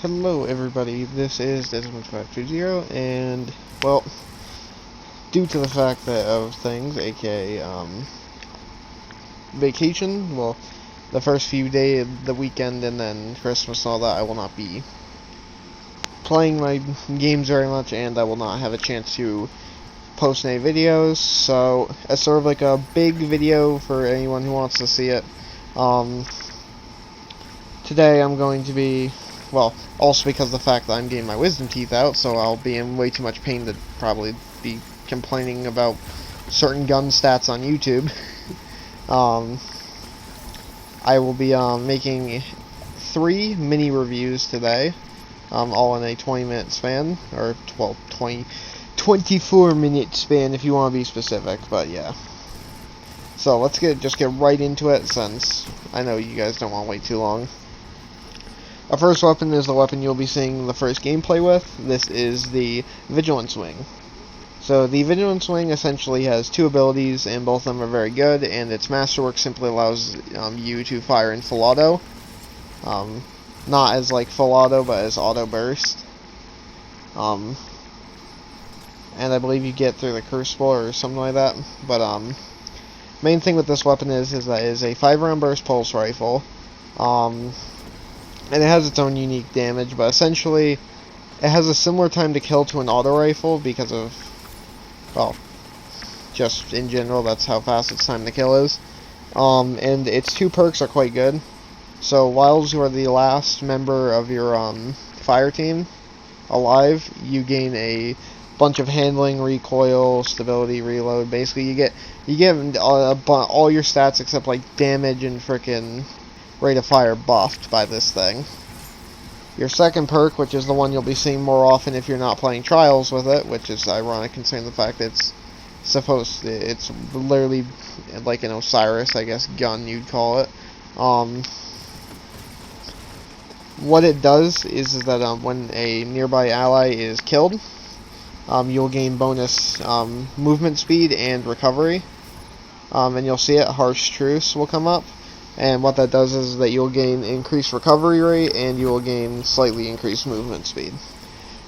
Hello everybody, this is Desmond520, and, well, due to the fact that of things, aka, vacation, well, the first few days, the weekend, and then Christmas and all that, I will not be playing my games very much, and I will not have a chance to post any videos, so, as sort of like a big video for anyone who wants to see it, today I'm going to be, well, also because of the fact that I'm getting my wisdom teeth out, so I'll be in way too much pain to probably be complaining about certain gun stats on YouTube. I will be making 3 mini reviews today, all in a 20-minute span, or 24-minute span if you want to be specific, but yeah. So let's just get right into it, since I know you guys don't want to wait too long. Our first weapon is the weapon you'll be seeing the first gameplay with. This is the Vigilance Wing. So the Vigilance Wing essentially has 2 abilities, and both of them are very good, and its masterwork simply allows you to fire in full auto. Not as like full auto, but as auto burst. And I believe you get through the crucible or something like that. But main thing with this weapon is that it is a 5-round burst pulse rifle. And it has its own unique damage, but essentially it has a similar time to kill to an auto rifle because of, well, just in general, that's how fast its time to kill is. And its 2 perks are quite good. So while you are the last member of your fire team alive, you gain a bunch of handling, recoil, stability, reload. Basically, you get all your stats except like damage and frickin' rate of fire buffed by this thing. Your second perk, which is the one you'll be seeing more often if you're not playing Trials with it, which is ironic considering the fact that it's literally like an Osiris, I guess, gun you'd call it. What it does is that when a nearby ally is killed, you'll gain bonus movement speed and recovery. And you'll see it, Harsh Truce will come up. And what that does is that you'll gain increased recovery rate, and you will gain slightly increased movement speed.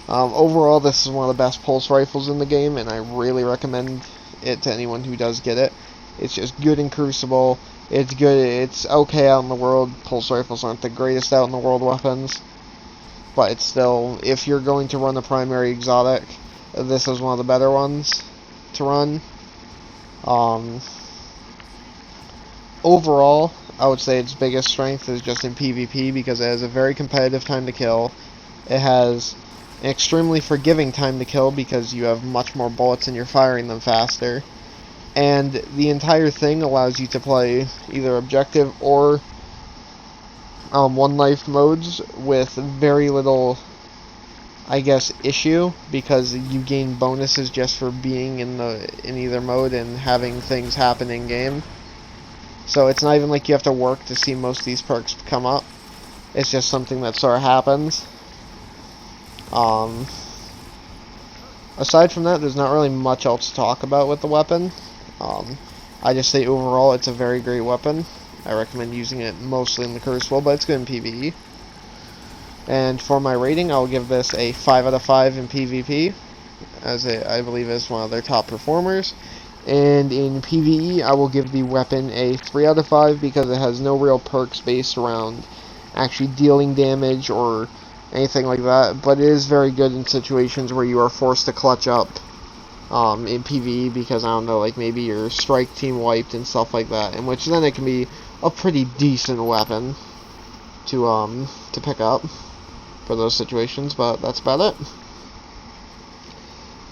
Overall, this is one of the best pulse rifles in the game, and I really recommend it to anyone who does get it. It's just good in Crucible. It's good. It's okay out in the world. Pulse rifles aren't the greatest out in the world weapons, but it's still, if you're going to run a primary exotic, this is one of the better ones to run. Overall, I would say its biggest strength is just in PvP, because it has a very competitive time to kill. It has an extremely forgiving time to kill because you have much more bullets and you're firing them faster. And the entire thing allows you to play either objective or one life modes with very little, I guess, issue, because you gain bonuses just for being in either mode and having things happen in game. So it's not even like you have to work to see most of these perks come up. It's just something that sort of happens. Aside from that, there's not really much else to talk about with the weapon. I just say overall it's a very great weapon. I recommend using it mostly in the Crucible, but it's good in PvE. And for my rating, I'll give this a 5 out of 5 in PvP, as I believe is one of their top performers. And in PvE, I will give the weapon a 3 out of 5 because it has no real perks based around actually dealing damage or anything like that. But it is very good in situations where you are forced to clutch up in PvE because, I don't know, like maybe your strike team wiped and stuff like that. In which then it can be a pretty decent weapon to pick up for those situations. But that's about it.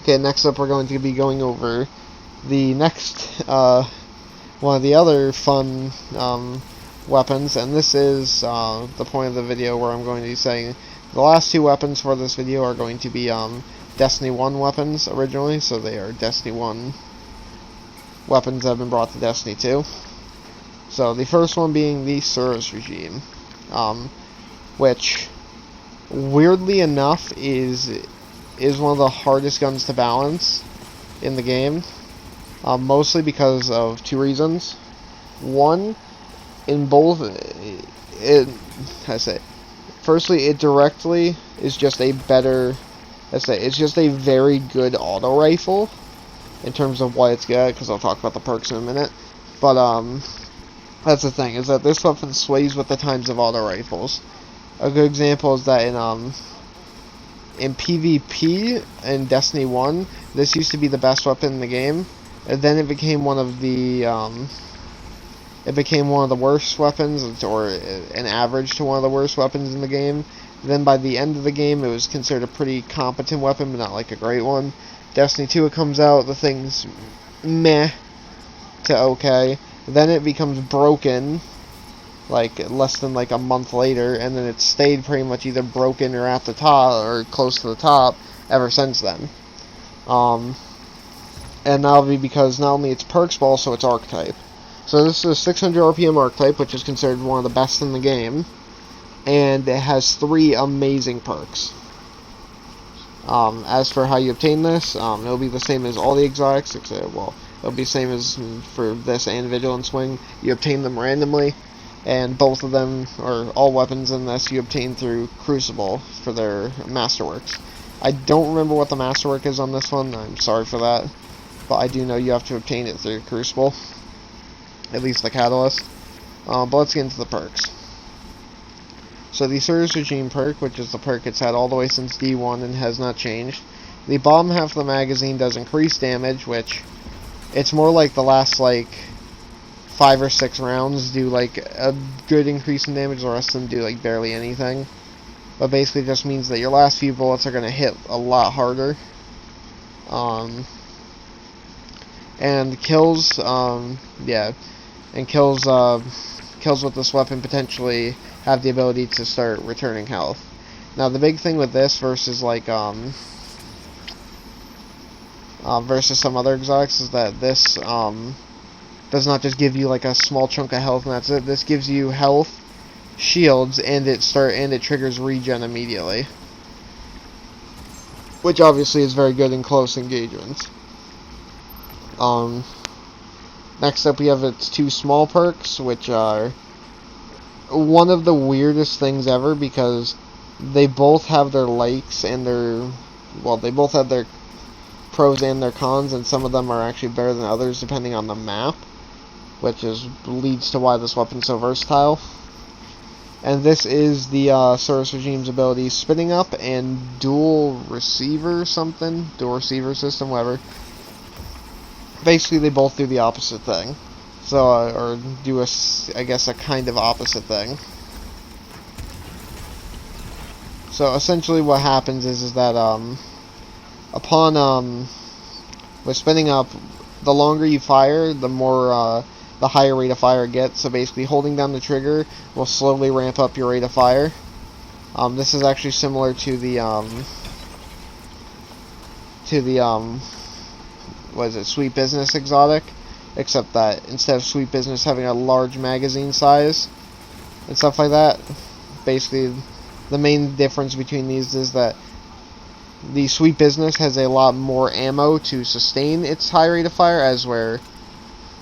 Okay, next up we're going to be going over the next one of the other fun weapons, and this is the point of the video where I'm going to be saying the last 2 weapons for this video are going to be Destiny 1 weapons originally, so they are Destiny 1 weapons that have been brought to Destiny 2. So the first one being the Suros regime, which weirdly enough is one of the hardest guns to balance in the game. Mostly because of 2 reasons. One, in both, firstly, it directly is just a better, let's say, it's just a very good auto rifle in terms of what it's good, because I'll talk about the perks in a minute. But, that's the thing, is that this weapon sways with the times of auto rifles. A good example is that in PvP in Destiny 1, this used to be the best weapon in the game, and then it became one of the worst weapons, or an average to one of the worst weapons in the game. Then by the end of the game, it was considered a pretty competent weapon, but not like a great one. Destiny 2, it comes out, the thing's meh to okay. Then it becomes broken, like less than like a month later, and then it's stayed pretty much either broken or at the top or close to the top ever since then. And that'll be because not only its perks but also its archetype. So this is a 600 RPM archetype, which is considered one of the best in the game, and it has 3 amazing perks. As for how you obtain this, it'll be the same as all the exotics, except, well, it'll be the same as for this and Vigilance Wing. You obtain them randomly, and both of them, or all weapons in this, you obtain through Crucible for their masterworks. I don't remember what the masterwork is on this one, I'm sorry for that, but I do know you have to obtain it through Crucible, at least the catalyst. But let's get into the perks. So the Suros Regime perk, which is the perk it's had all the way since D1 and has not changed. The bottom half of the magazine does increase damage, which it's more like the last like 5 or 6 rounds do like a good increase in damage, the rest of them do like barely anything. But basically it just means that your last few bullets are going to hit a lot harder. And kills, kills with this weapon potentially have the ability to start returning health. Now the big thing with this versus like versus some other exotics is that this does not just give you like a small chunk of health and that's it. This gives you health, shields, and it triggers regen immediately, which obviously is very good in close engagements. Next up we have its 2 small perks, which are one of the weirdest things ever because they both have their likes and they both have their pros and their cons, and some of them are actually better than others depending on the map, which leads to why this weapon's so versatile. And this is the Suros Regime's ability Spinning Up and Dual Receiver System, whatever. Basically they both do the opposite thing. So, or do I guess a kind of opposite thing. So essentially what happens is that upon with Spinning Up, the longer you fire, the more the higher rate of fire it gets. So basically holding down the trigger will slowly ramp up your rate of fire. This is actually similar to the what is it, Sweet Business exotic, except that instead of Sweet Business having a large magazine size and stuff like that, basically the main difference between these is that the Sweet Business has a lot more ammo to sustain its high rate of fire,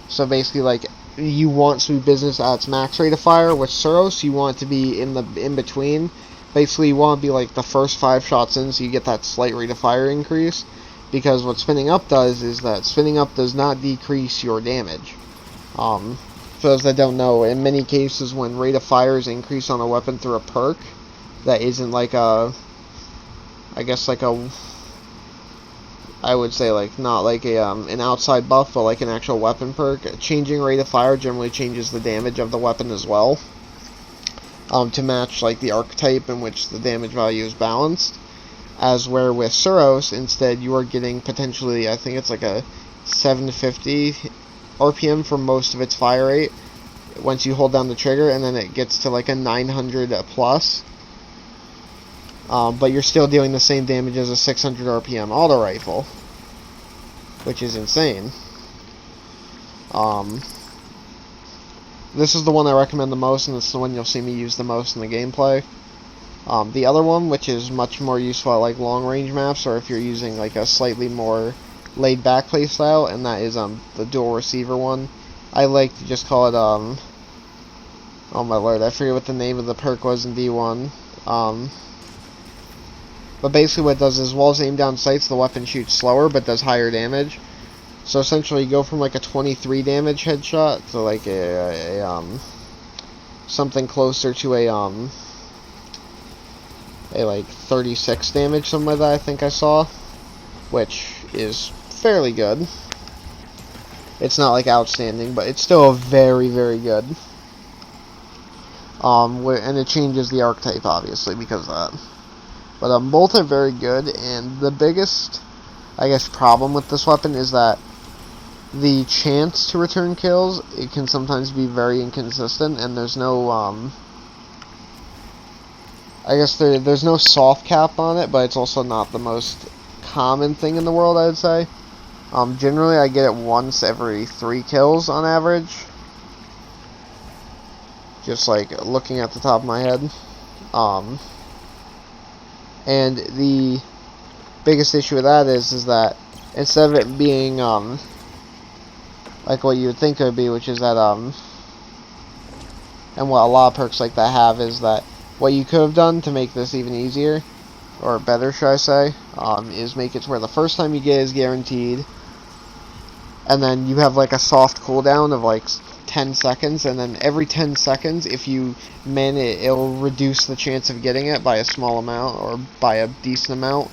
so basically like you want Sweet Business at its max rate of fire. With Suros you want it to be in between. Basically you want to be like the first 5 shots in, so you get that slight rate of fire increase. Because what Spinning Up does is that Spinning Up does not decrease your damage. For those that don't know, in many cases when rate of fire is increased on a weapon through a perk that isn't like I would say like not like an outside buff, but like an actual weapon perk, changing rate of fire generally changes the damage of the weapon as well, to match like the archetype in which the damage value is balanced. As where with Suros, instead you are getting potentially, I think it's like a 750 RPM for most of its fire rate once you hold down the trigger, and then it gets to like a 900 plus. But you're still dealing the same damage as a 600 RPM auto rifle, which is insane. This is the one I recommend the most, and it's the one you'll see me use the most in the gameplay. The other one, which is much more useful at like long range maps, or if you're using like a slightly more laid back playstyle, and that is the dual receiver one. I like to just call it oh my lord, I forget what the name of the perk was in D1. But basically what it does is, while it's aimed down sights, the weapon shoots slower but does higher damage. So essentially you go from like a 23 damage headshot to like something closer to a like 36 damage, something like that I think I saw, which is fairly good. It's not like outstanding, but it's still very, very good. And it changes the archetype obviously because of that. But both are very good, and the biggest, I guess, problem with this weapon is that the chance to return kills, it can sometimes be very inconsistent, and there's no, I guess there's no soft cap on it, but it's also not the most common thing in the world, I would say. Generally I get it once every 3 kills on average. Just like looking at the top of my head. And the biggest issue with that is that instead of it being like what you would think it would be, which is that and what a lot of perks like that have, is that what you could have done to make this even easier, or better should I say, is make it to where the first time you get it is guaranteed, and then you have like a soft cooldown of like 10 seconds, and then every 10 seconds, if you man it, it'll reduce the chance of getting it by a small amount, or by a decent amount,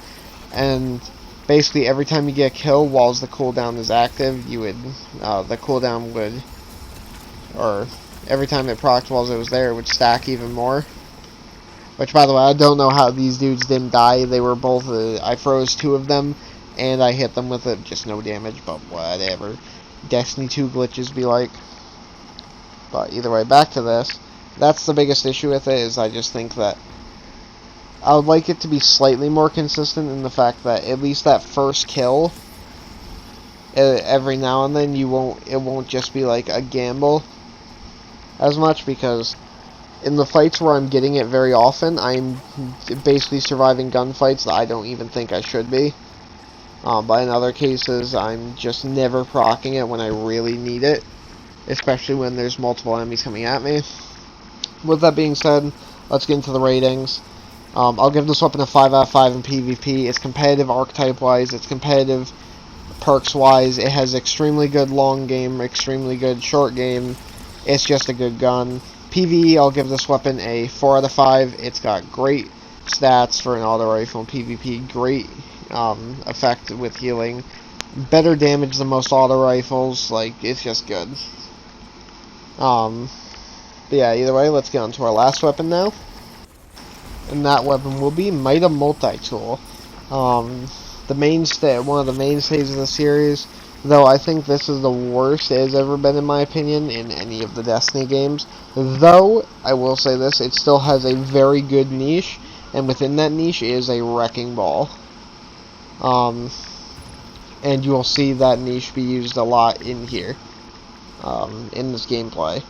and basically every time you get a kill while the cooldown is active, you would, the cooldown would, or every time it procced while it was there, it would stack even more. Which, by the way, I don't know how these dudes didn't die. They were both, I froze 2 of them, and I hit them with it, just no damage, but whatever. Destiny 2 glitches be like. But either way, back to this. That's the biggest issue with it, is I just think that I would like it to be slightly more consistent in the fact that at least that first kill, every now and then it won't just be like a gamble as much, because in the fights where I'm getting it very often, I'm basically surviving gunfights that I don't even think I should be. But in other cases, I'm just never proccing it when I really need it, especially when there's multiple enemies coming at me. With that being said, let's get into the ratings. I'll give this weapon a 5 out of 5 in PvP. It's competitive archetype-wise, it's competitive perks-wise, it has extremely good long game, extremely good short game. It's just a good gun. PvE, I'll give this weapon a 4 out of 5. It's got great stats for an auto rifle in PvP, great effect with healing, better damage than most auto rifles, like, it's just good. But yeah, either way, let's get on to our last weapon now. And that weapon will be Mida Multi-Tool. The mainstay, one of the mainstays of the series, though I think this is the worst it has ever been in my opinion in any of the Destiny games. Though, I will say this, it still has a very good niche, and within that niche is a Wrecking Ball. And you will see that niche be used a lot in here, in this gameplay.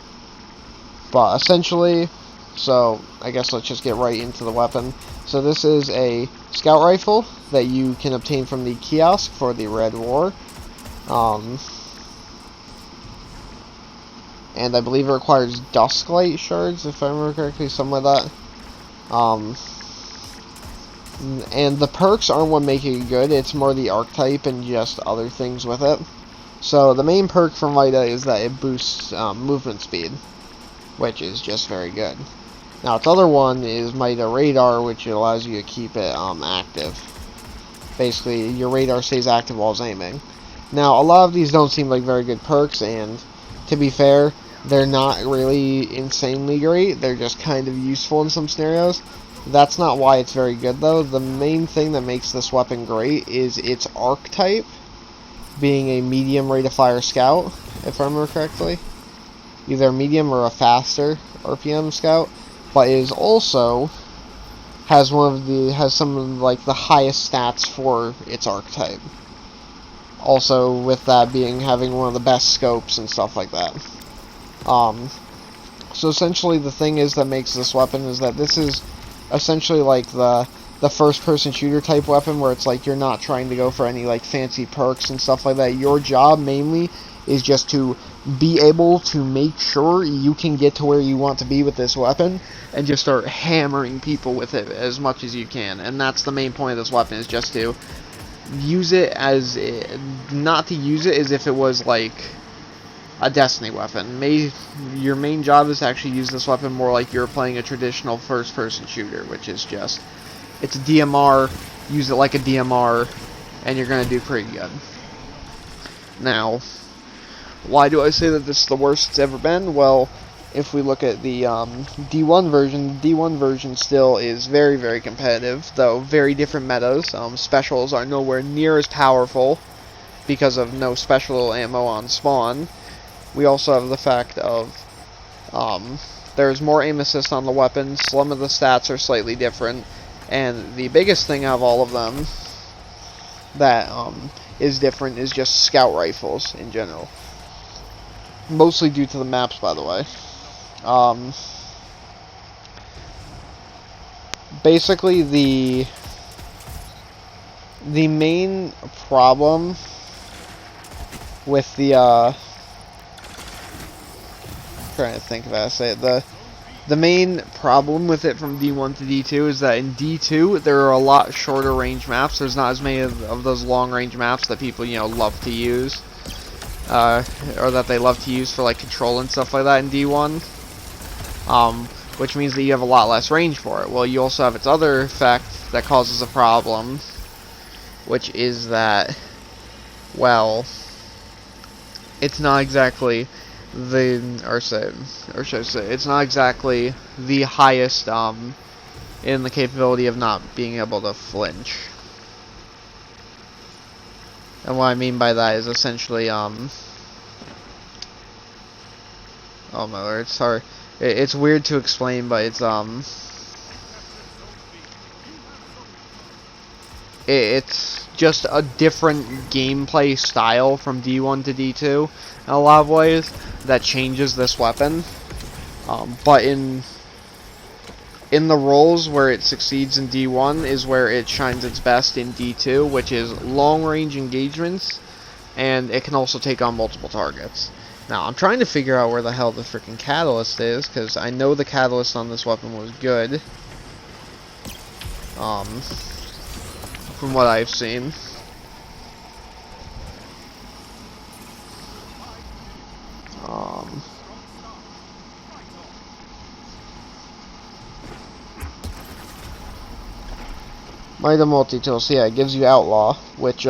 But essentially, so I guess let's just get right into the weapon. So this is a scout rifle that you can obtain from the kiosk for the Red War. And I believe it requires Dusklight shards, if I remember correctly, something like that. And the perks aren't what make it good, it's more the archetype and just other things with it. So the main perk from Mida is that it boosts movement speed, which is just very good. Now its other one is Mida Radar, which allows you to keep it active. Basically, your radar stays active while it's aiming. Now, a lot of these don't seem like very good perks, and to be fair, they're not really insanely great. They're just kind of useful in some scenarios. That's not why it's very good, though. The main thing that makes this weapon great is its archetype being a medium rate of fire scout, if I remember correctly. Either a medium or a faster RPM scout, but it is also has some of like the highest stats for its archetype. Also, with that being having one of the best scopes and stuff like that. So essentially, the thing is that makes this weapon is that this is essentially like the the first-person shooter type weapon where it's like you're not trying to go for any like fancy perks and stuff like that. Your job mainly is just to be able to make sure you can get to where you want to be with this weapon and just start hammering people with it as much as you can. And that's the main point of this weapon, is just to use it as, not to use it as if it was like a Destiny weapon. Your main job is to actually use this weapon more like you're playing a traditional first-person shooter, which is just, it's a DMR, use it like a DMR, and you're going to do pretty good. Now, why do I say that this is the worst it's ever been? Well, if we look at the D1 version, the D1 version still is very, very competitive, though very different metas. Specials are nowhere near as powerful because of no special ammo on spawn. We also have the fact of there's more aim assist on the weapons, some of the stats are slightly different, and the biggest thing of all of them that is different is just scout rifles in general. Mostly due to the maps, by the way. Basically, the main problem with the trying to think of how to say it. The main problem with it from D1 to D2 is that in D2 there are a lot shorter range maps. There's not as many of those long range maps that people, you know, love to use, or that they love to use for like control and stuff like that in D1. Which means that you have a lot less range for it. Well, you also have its other effect that causes a problem, which is that, well, it's not exactly it's not exactly the highest in the capability of not being able to flinch. And what I mean by that is essentially oh my lord, sorry, it's weird to explain, but it's it's just a different gameplay style from D1 to D2 in a lot of ways that changes this weapon. But in the roles where it succeeds in D1 is where it shines its best in D2, which is long range engagements, and it can also take on multiple targets. Now, I'm trying to figure out where the hell the freaking catalyst is, because I know the catalyst on this weapon was good. From what I've seen. Mida multi-tool, so yeah, it gives you Outlaw, which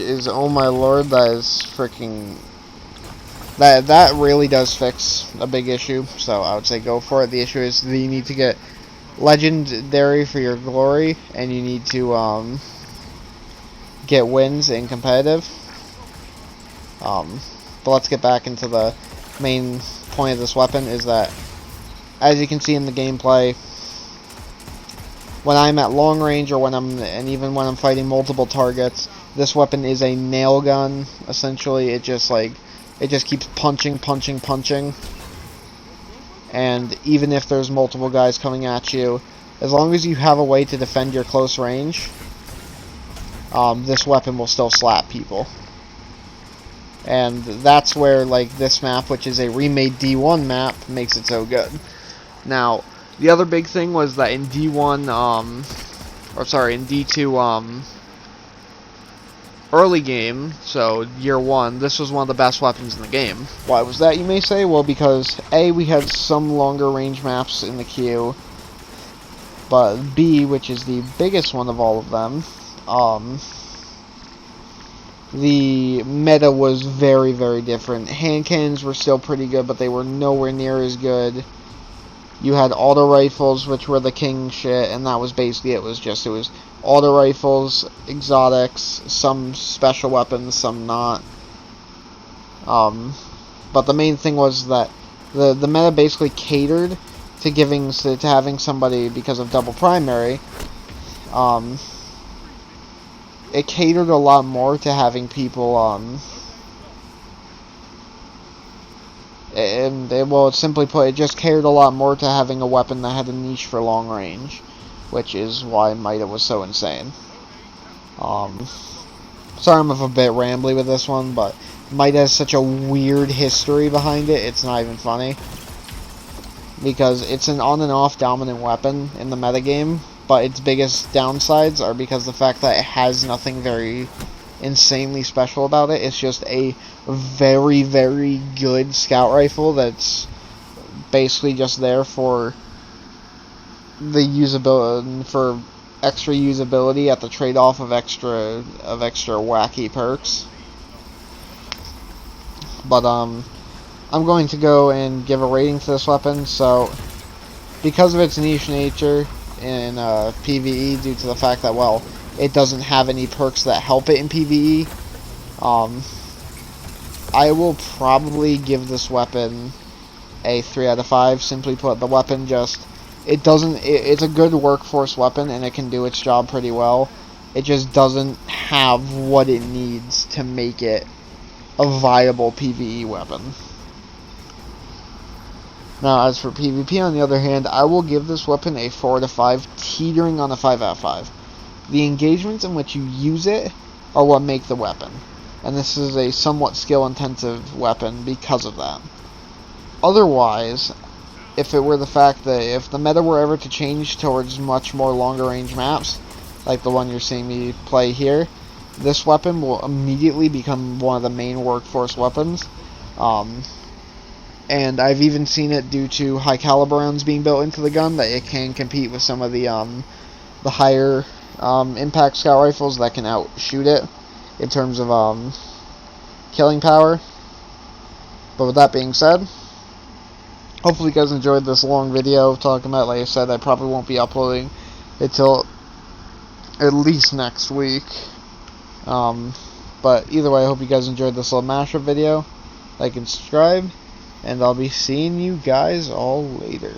is, oh my lord, that is freaking, that really does fix a big issue, so I would say go for it. The issue is that you need to get legendary for your glory, and you need to get wins in competitive. But let's get back into the main point of this weapon, is that, as you can see in the gameplay, when I'm at long range, or and even when I'm fighting multiple targets, this weapon is a nail gun. Essentially, it just keeps punching, and even if there's multiple guys coming at you, as long as you have a way to defend your close range, this weapon will still slap people. And that's where, like, this map, which is a remade D1 map, makes it so good. Now, the other big thing was that in D1, in D2, early game, so year 1, this was one of the best weapons in the game. Why was that, you may say? Well, because A, we had some longer range maps in the queue, but B, which is the biggest one of all of them, the meta was very, very different. Hand cannons were still pretty good, but they were nowhere near as good. You had auto rifles, which were the king shit, and that was basically it. It was auto rifles, exotics, some special weapons, some not. But the main thing was that the meta basically catered to having somebody, because of double primary. It catered a lot more to having people, And well, simply put, it just cared a lot more to having a weapon that had a niche for long range, which is why Mida was so insane. Sorry I'm a bit rambly with this one, but Mida has such a weird history behind it, it's not even funny. Because it's an on and off dominant weapon in the metagame, but its biggest downsides are because the fact that it has nothing very insanely special about it. It's just a very, very good scout rifle that's basically just there for the usability, for extra usability at the trade-off of extra wacky perks. But I'm going to go and give a rating to this weapon. So because of its niche nature in PvE, due to the fact that, well, it doesn't have any perks that help it in PvE, I will probably give this weapon a 3 out of 5. Simply put, the weapon just, it's a good workforce weapon and it can do its job pretty well. It just doesn't have what it needs to make it a viable PvE weapon. Now, as for PvP, on the other hand, I will give this weapon a 4 out of 5, teetering on a 5 out of 5. The engagements in which you use it are what make the weapon, and this is a somewhat skill-intensive weapon because of that. Otherwise, if it were the fact that if the meta were ever to change towards much more longer-range maps, like the one you're seeing me play here, this weapon will immediately become one of the main workforce weapons. And I've even seen it, due to high caliber rounds being built into the gun, that it can compete with some of the higher impact scout rifles that can outshoot it in terms of killing power. But with that being said, hopefully you guys enjoyed this long video talking about, like I said, I probably won't be uploading until at least next week. But either way, I hope you guys enjoyed this little mashup video. Like and subscribe, and I'll be seeing you guys all later.